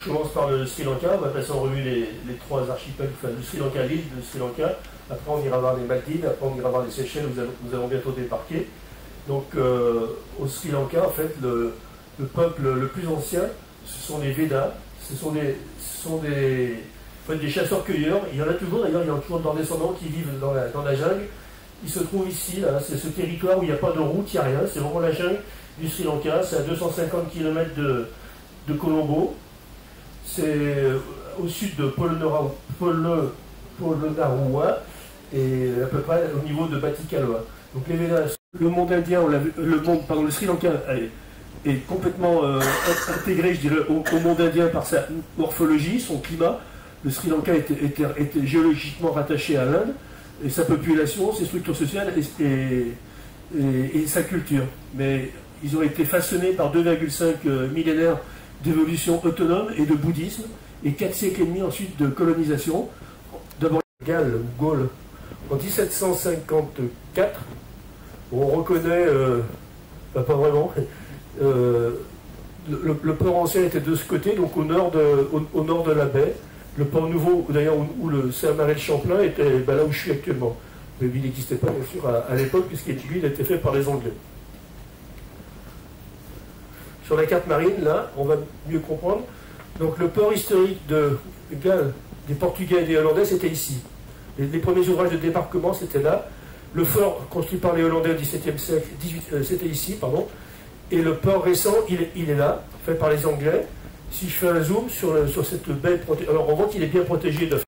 Je commence par le Sri Lanka, on va passer en revue les trois archipels, enfin le Sri Lanka, l'île de Sri Lanka. Après on ira voir les Maldives, après on ira voir les Seychelles, où nous allons bientôt débarquer. Donc au Sri Lanka, en fait, le peuple le plus ancien, ce sont les Védas, ce sont des chasseurs-cueilleurs. Il y en a toujours, d'ailleurs, il y en a toujours leurs descendants qui vivent dans la jungle. Ils se trouvent ici, là, c'est ce territoire où il n'y a pas de route, il n'y a rien, c'est vraiment la jungle du Sri Lanka, c'est à 250 km de Colombo. C'est au sud de Polonnaruwa et à peu près au niveau de Batticaloa. Donc les Védas, le monde indien, le Sri Lanka est complètement intégré, je dirais, au monde indien par sa morphologie, son climat. Le Sri Lanka était géologiquement rattaché à l'Inde, et sa population, ses structures sociales et sa culture. Mais ils ont été façonnés par 2,5 millénaires d'évolution autonome et de bouddhisme, et 4 siècles et demi ensuite de colonisation. D'abord Galles ou Gaulle en 1754. On reconnaît, pas vraiment, le port ancien était de ce côté, donc au nord de la baie. Le port nouveau, d'ailleurs, où le Saint-Marais de Champlain était là où je suis actuellement. Mais il n'existait pas, bien sûr, à l'époque, puisqu'il a été fait par les Anglais. Sur la carte marine, là, on va mieux comprendre. Donc le port historique de Galles, des Portugais et des Hollandais, c'était ici. Les premiers ouvrages de débarquement, c'était là. Le fort construit par les Hollandais au XVIIe siècle, c'était ici, pardon. Et le port récent, il est là, fait par les Anglais. Si je fais un zoom sur cette baie protégée, alors on voit qu'il est bien protégé de